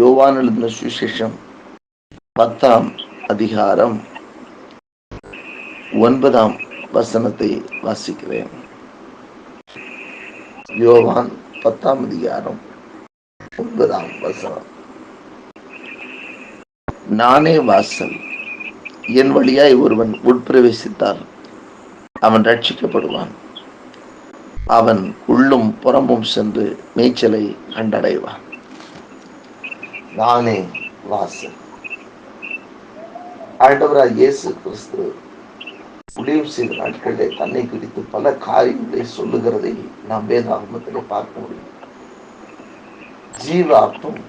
யோவான் எழுதின சுவிசேஷம் 10ஆம் அதிகாரம் 9ஆம் வசனத்தை வாசிக்கிறேன். யோவான் 10ஆம் அதிகாரம் 9ஆம் வசனம். நானே வாசல், என் வழியாய் ஒருவன் உட்பிரவேசித்தால் அவன் ரட்சிக்கப்படுவான். அவன் உள்ளும் புறமும் சென்று மேய்ச்சலை கண்டடைவான். நானே வாசல். ஆண்டவராய் இயேசு கிறிஸ்து ஊழியம் செய்த நாட்களிலே தன்னை குறித்து பல காரியங்களை சொல்லுகிறதை நாம் வேதாகமத்திலே பார்க்க முடியும். ஜீவ அப்பம்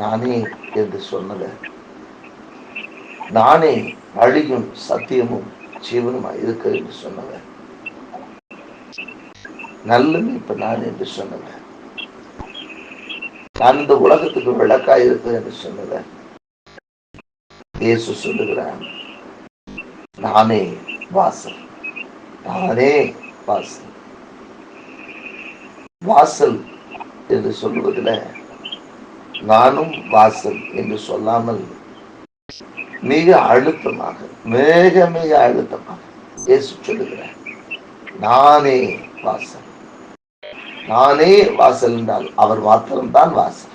நானே என்று சொன்னவர், நானே வழியும் சத்தியமும் ஜீவனுமாய் இருக்க என்று சொன்னவர், நல்ல மீட்பு நான் என்று சொன்னவர், நான் இந்த உலகத்துக்கு விளக்காய் இருக்கிறேன் என்று சொன்னவர். இயேசு சொல்லுகிறார், நானே வாசல், நானே வாசல். வாசல் என்று சொல்லுவதில் நானும் வாசல் என்று சொல்லாமல் மிக அழுத்தமாக, மிக மிக அழுத்தமாக இயேசு சொல்லுகிறார், நானே வாசல். நானே வாசல் என்றால் அவர் மாத்திரம்தான் வாசல்,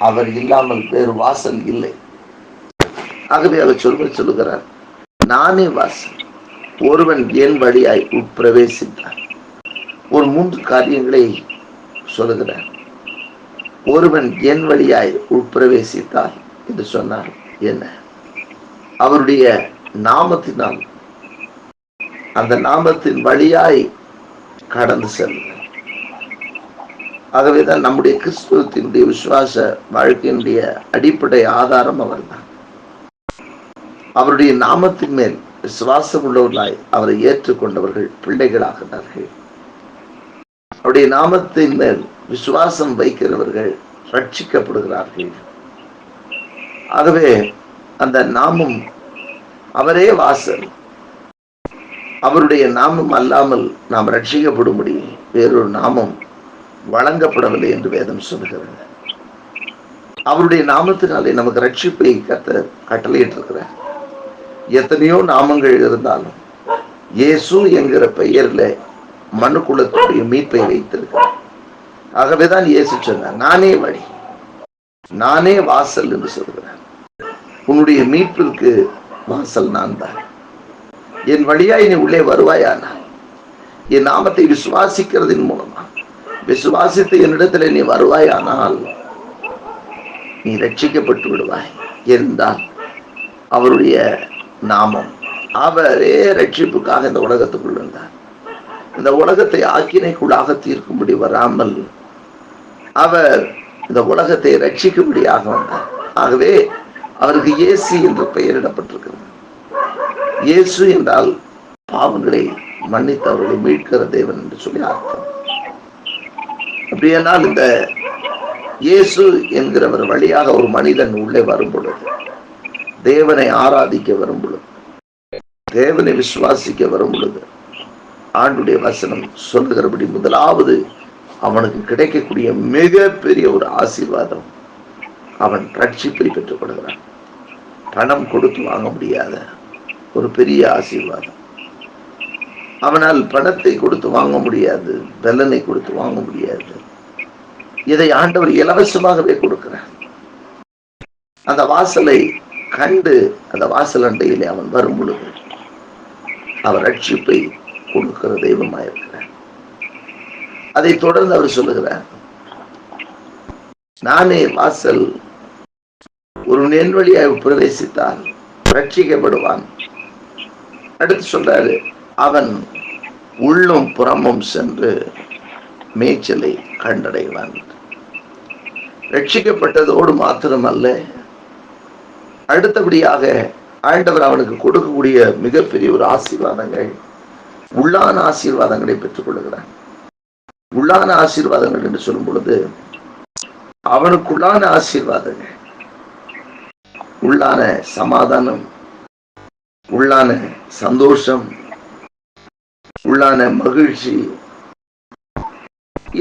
அவர் இல்லாமல் வேறு வாசல் இல்லை. ஆகவே அவர் சொல்லுகிறார், நானே வாசல், ஒருவன் என் வழியாய் உட்பிரவேசித்தார். ஒரு 3 காரியங்களை சொல்லுகிறார். ஒருவன் என் வழியாய் உட்பிரவேசித்தார் என்று சொன்னார் என்ன? அவருடைய நாமத்தினால், அந்த நாமத்தின் வழியாய் கடந்து செல்கிறார். ஆகவேதான் நம்முடைய கிறிஸ்துவத்தினுடைய விசுவாச வாழ்க்கையினுடைய அடிப்படை ஆதாரம் அவர்தான். அவருடைய நாமத்தின் மேல் விசுவாசம் உள்ளவர்களாய் அவரை ஏற்றுக்கொண்டவர்கள் பிள்ளைகளாகிறார்கள். அவருடைய நாமத்தின் மேல் விசுவாசம் வைக்கிறவர்கள் ரட்சிக்கப்படுகிறார்கள். ஆகவே அந்த நாமம், அவரே வாசல். அவருடைய நாமம் அல்லாமல் நாம் ரட்சிக்கப்படும்படி வேறொரு நாமம் வழங்கப்படவில்லை என்று வேதம் சொல்கிறது. அவருடைய நாமத்தினாலே நமக்கு ரட்சிப்பை கர்த்தர் கட்டளையிட்டிருக்கிறார். எத்தனையோ நாமங்கள் இருந்தாலும் இயேசு என்கிற பெயர்ல மனுக்குலத்துடைய மீட்பை வைத்திருக்கிறார். ஆகவேதான் இயேசு சொன்னார், நானே வழி, நானே வாசல் என்று சொல்கிறார். உன்னுடைய மீட்பிற்கு வாசல் நான் தான். என் வழியாய் நீ உள்ளே வருவாயானா, என் நாமத்தை விசுவாசிக்கிறதின் மூலமா விசுவாசித்து என்னிடத்தில் நீ வருவாயானால் நீ ரட்சிக்கப்பட்டு விடுவாய் என்றால் அவருடைய நாமம். அவரே ரட்சிப்புக்காக இந்த உலகத்துக்குள் வந்தார். இந்த உலகத்தை ஆக்கினைக்குள்ளாக தீர்க்கும்படி வராமல் அவர் இந்த உலகத்தை ரட்சிக்கும்படியாக வந்தார். ஆகவே அவருக்கு இயேசு என்று பெயரிடப்பட்டிருக்கிறது. இயேசு என்றால் பாவங்களை மன்னித்து அவர்களை மீட்கிற தேவன் என்று சொல்லி அர்த்தம். அப்படியானால் இந்த இயேசு என்கிறவர் வழியாக ஒரு மனிதன் உள்ளே வரும் பொழுது, தேவனை ஆராதிக்க வரும் பொழுது, தேவனை விசுவாசிக்க வரும் பொழுது, ஆண்டுடைய வசனம் சொல்லுகிறபடி முதலாவது அவனுக்கு கிடைக்கக்கூடிய மிக பெரிய ஒரு ஆசீர்வாதம், அவன் ரட்சிப்பை பெற்றுக் கொடுக்கிறான். பணம் கொடுத்து வாங்க முடியாத ஒரு பெரிய ஆசீர்வாதம். அவனால் பணத்தை கொடுத்து வாங்க முடியாது, பலனை கொடுத்து வாங்க முடியாது. இதை ஆண்டவர் இலவசமாகவே கொடுக்கிறார். அந்த வாசலை கண்டு அந்த வாசல் அண்டையிலே அவன் வரும் பொழுது அவர் ரட்சிப்பை கொடுக்கிற தெய்வமாயிருக்கிறார். அதை தொடர்ந்து அவர் சொல்லுகிறார், நானே வாசல், ஒரு என் வழியாய் பிரவேசித்தால் ரட்சிக்கப்படுவான். அடுத்து சொல்றாரு, அவன் உள்ளும் புறமும் சென்று மேய்ச்சலை கண்டடைவான். ரட்சிக்கப்பட்டதோடு மாத்திரமல்ல, அடுத்தபடியாக ஆண்டவர் அவனுக்கு கொடுக்கக்கூடிய மிகப்பெரிய ஒரு ஆசீர்வாதங்கள், உள்ளான ஆசீர்வாதங்களை பெற்றுக் கொள்கிறான். உள்ளான ஆசீர்வாதங்கள் என்று சொல்லும் பொழுது அவனுக்குள்ளான ஆசீர்வாதங்கள், உள்ளான சமாதானம், உள்ளான சந்தோஷம், உள்ளான மகிழ்ச்சி,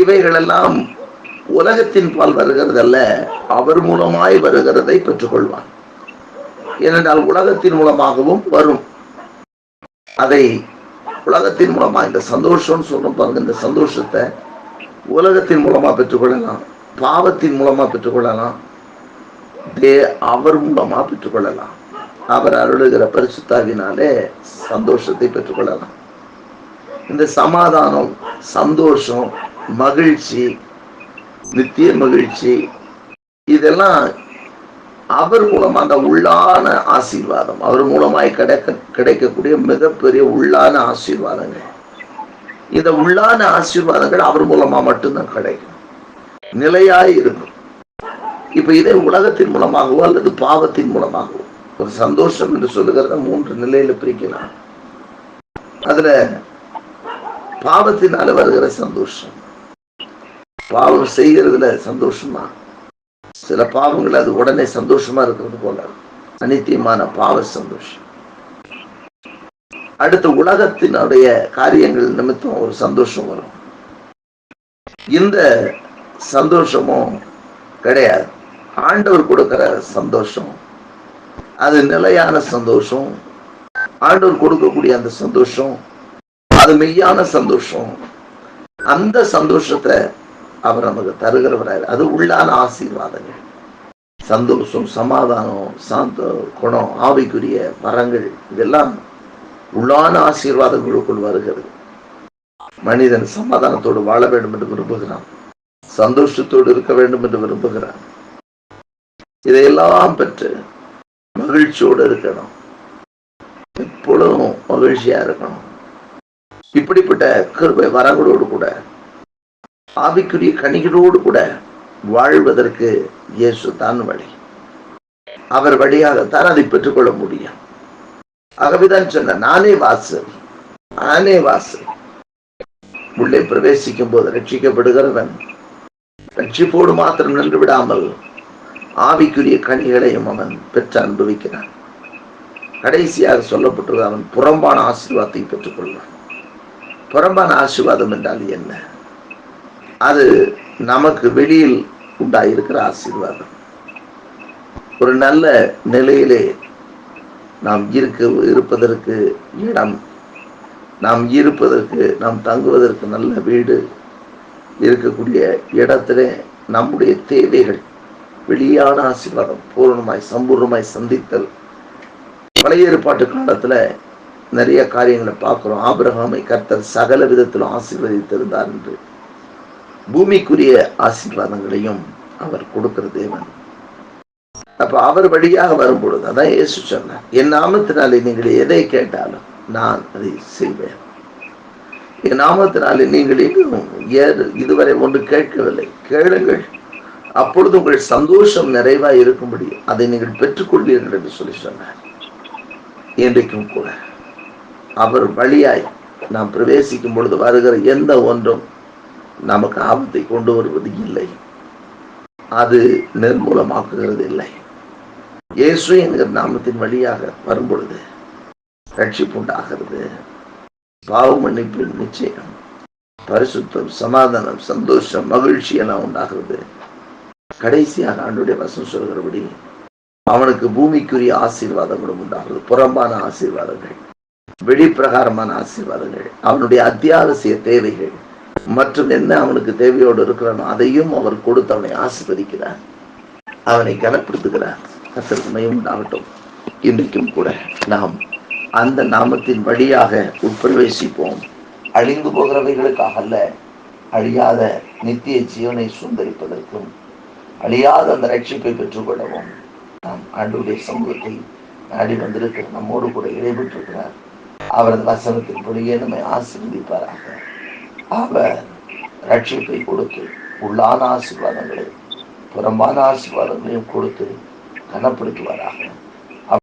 இவைகளெல்லாம் உலகத்தின் பால் வருகிறதல்ல, அவர் மூலமாய் வருகிறதை பெற்றுக்கொள்வான். ஏனென்றால் உலகத்தின் மூலமாகவும் வரும். அதை உலகத்தின் மூலமா இந்த சந்தோஷம் சொல்லும் பாருங்க, இந்த சந்தோஷத்தை உலகத்தின் மூலமா பெற்றுக்கொள்ளலாம், பாவத்தின் மூலமா பெற்றுக்கொள்ளலாம், அவர் மூலமா பெற்றுக்கொள்ளலாம். அவர் அருளுகிற பரிசுத்தாவினாலே சந்தோஷத்தை பெற்றுக்கொள்ளலாம். இந்த சமாதானம், சந்தோஷம், மகிழ்ச்சி, நித்திய மகிழ்ச்சி, இதெல்லாம் அவர் மூலமா அந்த உள்ளான ஆசீர்வாதம், அவர் மூலமாய் கிடைக்கக்கூடிய மிகப்பெரிய உள்ளான ஆசீர்வாதங்கள். இந்த உள்ளான ஆசீர்வாதங்கள் அவர் மூலமா மட்டும்தான் கிடைக்கும், நிலையாய் இருக்கும். இப்ப இதே உலகத்தின் மூலமாகவோ அல்லது பாவத்தின் மூலமாகவோ, ஒரு சந்தோஷம் என்று சொல்லுகிறத 3 நிலையில பிரிக்கலாம். அதுல பாவத்தினால வருகிற சந்தோஷம், பாவம் செய்கிறதுல சந்தோஷமா, சில பாவங்கள் அது உடனே சந்தோஷமா இருக்கிறது போல அனித்தியமான பாவ சந்தோஷம். அடுத்து உலகத்தினுடைய காரியங்கள் நிமித்தம் ஒரு சந்தோஷம் வரும். இந்த சந்தோஷமும் கிடையாது. ஆண்டவர் கொடுக்கிற சந்தோஷம் அது நிலையான சந்தோஷம். ஆண்டவர் கொடுக்கக்கூடிய அந்த சந்தோஷம் அது மெய்யான சந்தோஷம். அந்த சந்தோஷத்தை அவர் நமக்கு தருகிறவராய், அது உள்ளான ஆசீர்வாதங்கள். சந்தோஷம், சமாதானம், சாந்த குணம், ஆவிக்குரிய வரங்கள், இதெல்லாம் உள்ளான ஆசீர்வாதங்களுக்குள் வருகிறது. மனிதன் சமாதானத்தோடு வாழ வேண்டும் என்று விரும்புகிறான், சந்தோஷத்தோடு இருக்க வேண்டும் என்று விரும்புகிறான். இதையெல்லாம் பெற்று மகிழ்ச்சியோடு இருக்கணும், எப்பொழுதும் மகிழ்ச்சியா இருக்கணும். இப்படிப்பட்ட கிருபை வரங்களோடு கூட, ஆவிக்குரிய கனிகளோடு கூட வாழ்வதற்கு இயேசு தான் வழி. அவர் வழியாகத்தான் அதை பெற்றுக்கொள்ள முடியும். ஆகவேதான் சொன்ன, நானே வாசல், நானே வாசல். உள்ளே பிரவேசிக்கும் போது ரட்சிக்கப்படுகிறவன் ரட்சிப்போடு மாத்திரம் நின்று விடாமல் ஆவிக்குரிய கனிகளையும் அவன் பெற்று அனுபவிக்கிறான். கடைசியாக சொல்லப்பட்டது, அவன் புறம்பான ஆசீர்வாதத்தை பெற்றுக்கொள்வான். புறம்பான ஆசீர்வாதம் என்றால் என்ன? அது நமக்கு வெளியில் உண்டாயிருக்கிற ஆசீர்வாதம். ஒரு நல்ல நிலையிலே நாம் இருப்பதற்கு இடம், நாம் இருப்பதற்கு, நாம் தங்குவதற்கு நல்ல வீடு, இருக்கக்கூடிய இடத்திலே நம்முடைய தேவைகள், வெளியான ஆசீர்வாதம் பூரணமாய் சம்பூர்ணமாய் சந்தித்தல். பழைய ஏற்பாட்டு காலத்துல நிறைய காரியங்களை பார்க்கிறோம். ஆபிரகாமை கர்த்தர் சகல விதத்திலும் ஆசீர்வதித்திருந்தார் என்று. பூமிக்குரிய ஆசீர்வாதங்களையும் அவர் கொடுக்கிற தேவன். அப்ப அவர் வழியாக வரும் பொழுது, அதான் இயேசு சொன்னார், என் நாமத்தினாலே நீங்கள் எதை கேட்டாலும் நான் அதை செய்வேன். என் நாமத்தினாலே நீங்கள் இதுவரை ஒன்று கேட்கவில்லை, கேளுங்கள், அப்பொழுது உங்கள் சந்தோஷம் நிறைவாய் இருக்கும்படி அதை நீங்கள் பெற்றுக்கொள்வீர்கள் என்று சொல்லி சொன்னார். இன்றைக்கும் கூட அவர் வழியாய் நாம் பிரவேசிக்கும் பொழுது வருகிற எந்த ஒன்றும் நமக்கு ஆபத்தை கொண்டு வருவது இல்லை, அது நிர்மூலமாக்குகிறது இல்லை. இயேசு என்கிற நாமத்தின் வழியாக வரும் பொழுது ரட்சிப்பு உண்டாகிறது, பாவ மன்னிப்பு நிச்சயம், பரிசுத்தம், சமாதானம், சந்தோஷம், மகிழ்ச்சி எல்லாம் உண்டாகிறது. கடைசியாக ஆண்டவருடைய வசனம் சொல்கிறபடி அவனுக்கு பூமிக்குரிய ஆசீர்வாதங்களும் உண்டாகிறது. புறம்பான ஆசீர்வாதங்கள், வெளிப்பிரகாரமான ஆசீர்வாதங்கள், அவனுடைய அத்தியாவசிய தேவைகள் மற்றும் என்ன அவனுக்கு தேவையோடு இருக்கிறானோ அதையும் அவர் கொடுத்து அவனை ஆசீர்வதிக்கிறார், அவனை கனப்படுத்துகிறார். கர்த்தருக்கு மகிமை உண்டாகட்டும். இன்றைக்கும் கூட நாம் அந்த நாமத்தின் வழியாக உட்பிரவேசிப்போம். அழிந்து போகிறவைகளுக்காக அல்ல, அழியாத நித்திய ஜீவனை சுந்தரிப்பதற்கும் அழியாத அந்த ரட்சிப்பை பெற்றுக்கொள்ளவும் நாம் ஆண்டவருடைய சமூகத்தை நாடி வந்திருக்கிற நம்மோடு கூட இடைபெற்றிருக்கிறார். அவரது வசனத்தின்படியே நம்மை ஆசீர்வதிப்பாராக. அவர் ரட்சிப்பை கொடுத்து உள்ளான ஆசீர்வாதங்களை புறம்பான ஆசீர்வாதங்களையும் கொடுத்து கனப்படுத்துவாராக.